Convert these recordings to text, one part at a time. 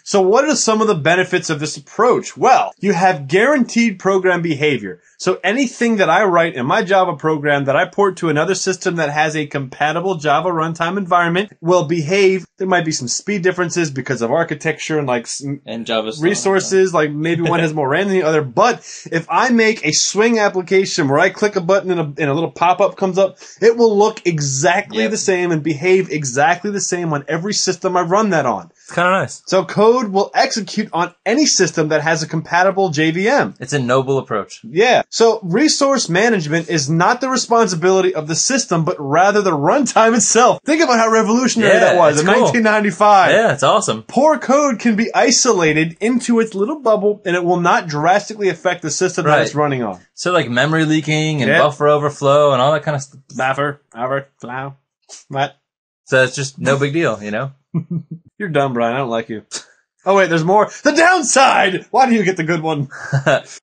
So what are some of the benefits of this approach? Well, you have guaranteed program behavior. So anything that I write in my Java program that I port to another system that has a compatible Java runtime environment will behave. There might be some speed differences because of architecture and Java resources. Like maybe one has more RAM than the other. But if I make a swing application where I click a button and a little pop-up comes up, it will look exactly the same and behave exactly the same on every system I run that on. It's kind of nice. So code will execute on any system that has a compatible JVM. It's a noble approach. Yeah. So resource management is not the responsibility of the system, but rather the runtime itself. Think about how revolutionary that was in 1995. Yeah, it's awesome. Poor code can be isolated into its little bubble, and it will not drastically affect the system that it's running on. So like memory leaking and buffer overflow and all that kind of stuff. Buffer, overflow. What? So it's just no big deal, you know? You're dumb, Brian. I don't like you. Oh, wait, there's more. The downside! Why do you get the good one?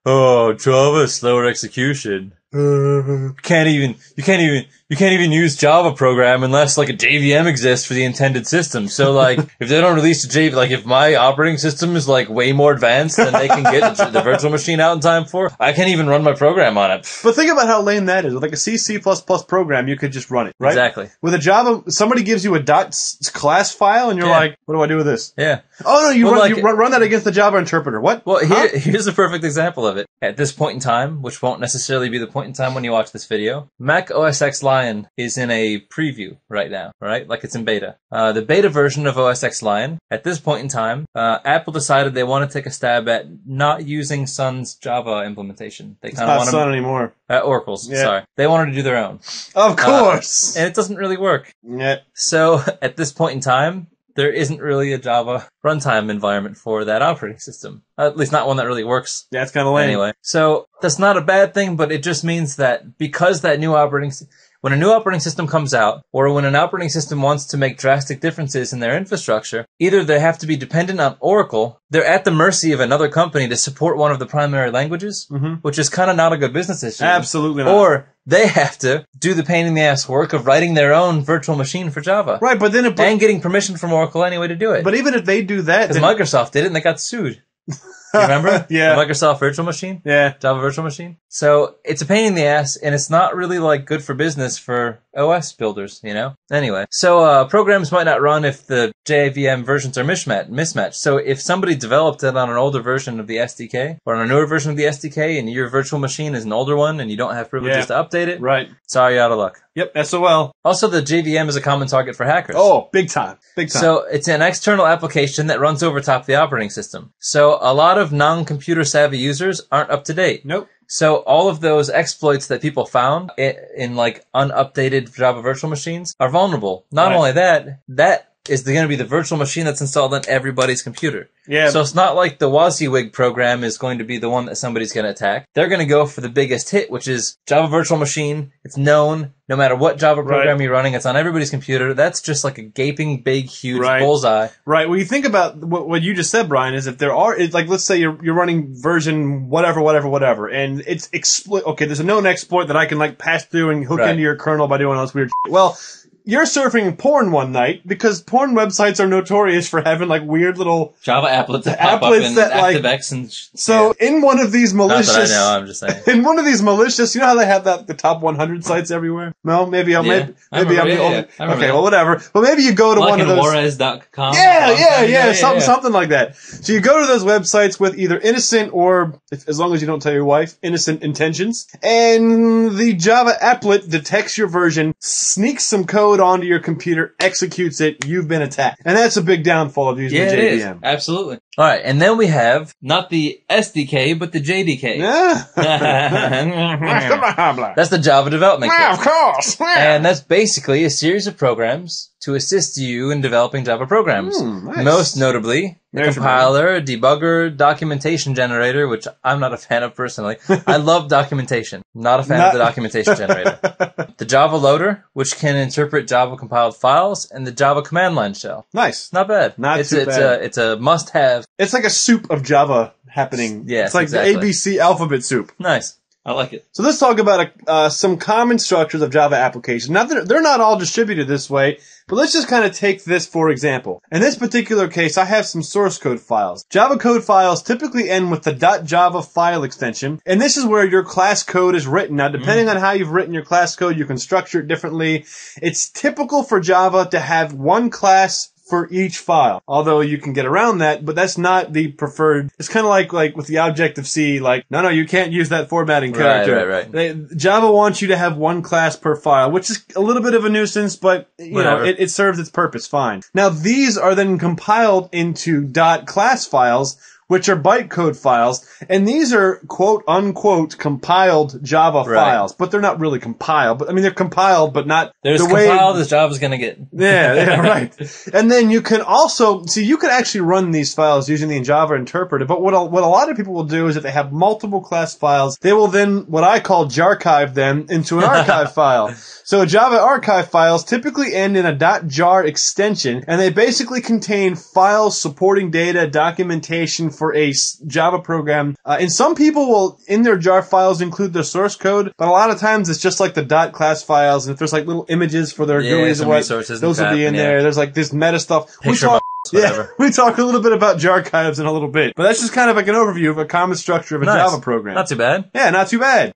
Oh, Java, slower execution. You can't even use Java program unless like a JVM exists for the intended system. So like, if they don't release a JVM, like if my operating system is like way more advanced than they can get the virtual machine out in time for, I can't even run my program on it. But think about how lame that is. With like a C++ program, you could just run it, right? Exactly. With a Java, somebody gives you a .class file and you're like, what do I do with this? Yeah. Oh no, you run that against the Java interpreter. What? Well, here's a perfect example of it. At this point in time, which won't necessarily be the point in time when you watch this video, Mac OS X Lion is in a preview right now, right? Like it's in beta. The beta version of OS X Lion, at this point in time, Apple decided they want to take a stab at not using Sun's Java implementation. They kind of want Sun anymore. Oracle's, sorry. They wanted to do their own. Of course. And it doesn't really work. Yeah. So at this point in time, there isn't really a Java runtime environment for that operating system. At least not one that really works. Yeah, it's kind of lame. Anyway, so that's not a bad thing, but it just means that because that new when a new operating system comes out, or when an operating system wants to make drastic differences in their infrastructure, either they have to be dependent on Oracle, they're at the mercy of another company to support one of the primary languages, which is kind of not a good business issue. Absolutely not. Or they have to do the pain in the ass work of writing their own virtual machine for Java. Right, but then and getting permission from Oracle anyway to do it. But even if they do that, because Microsoft did it and they got sued. You remember? Yeah. The Microsoft Virtual Machine? Yeah. Java Virtual Machine? So it's a pain in the ass, and it's not really like good for business for OS builders, you know? Anyway, so programs might not run if the JVM versions are mismatched. So if somebody developed it on an older version of the SDK, or on a newer version of the SDK, and your virtual machine is an older one, and you don't have privileges to update it, right? Sorry, you're out of luck. Yep, SOL. Also, the JVM is a common target for hackers. Oh, big time. Big time. So it's an external application that runs over top the operating system. So a lot of non-computer savvy users aren't up to date. Nope. So all of those exploits that people found in like unupdated Java virtual machines are vulnerable. Not only that is going to be the virtual machine that's installed on everybody's computer. Yeah. So it's not like the WYSIWYG program is going to be the one that somebody's going to attack. They're going to go for the biggest hit, which is Java Virtual Machine. It's known. No matter what Java program you're running, it's on everybody's computer. That's just like a gaping, big, huge bullseye. Right. Well, you think about what you just said, Brian, is if there are, like, let's say you're running version whatever, and it's okay, there's a known exploit that I can like pass through and hook into your kernel by doing all this weird shit. Well, you're surfing porn one night because porn websites are notorious for having like weird little Java applets that pop up in ActiveX and so in one of these malicious, not that I know, I'm just saying. In one of these malicious, you know how they have the top 100 sites everywhere? No, maybe I'm the only. Okay, well, whatever. But maybe you go to one of those. Juarez.com. Something like that. So you go to those websites with either innocent or, as long as you don't tell your wife, innocent intentions, and the Java applet detects your version, sneaks some code onto your computer, executes it, you've been attacked. And that's a big downfall of using the JVM. It is. Absolutely. All right, and then we have not the SDK, but the JDK. That's the Java Development Kit. Of course. And that's basically a series of programs to assist you in developing Java programs. Nice. Most notably, a compiler, a debugger, documentation generator, which I'm not a fan of personally. I love documentation. Not a fan of the documentation generator. The Java loader, which can interpret Java compiled files, and the Java command line shell. Nice. Not bad. It's a must-have. It's like a soup of Java happening. Yes, it's like the ABC alphabet soup. Nice. I like it. So let's talk about some common structures of Java applications. Now, they're not all distributed this way, but let's just kind of take this for example. In this particular case, I have some source code files. Java code files typically end with the .java file extension, and this is where your class code is written. Now, depending on how you've written your class code, you can structure it differently. It's typical for Java to have one class for each file. Although you can get around that, but that's not the preferred. It's kind of like with the Objective-C, like, no, you can't use that formatting character. Right. Java wants you to have one class per file, which is a little bit of a nuisance, but, you know, it serves its purpose fine. Now, these are then compiled into .class files, which are bytecode files, and these are quote-unquote compiled Java files, but they're not really compiled. But I mean, they're compiled, but not as compiled as Java's gonna get. Yeah, right. And then you can also, you can actually run these files using the Java interpreter, but what a lot of people will do is if they have multiple class files, they will then, what I call jarchive them into an archive file. So Java archive files typically end in a .jar extension, and they basically contain files supporting data, documentation for a Java program. And some people will, in their jar files, include their source code, but a lot of times it's just like the .class files, and if there's like little images for their GUIs and what, those will be in there. There's like this meta stuff. Whatever. We talk a little bit about jarchives in a little bit, but that's just kind of like an overview of a common structure of a Java program. Not too bad. Yeah, not too bad.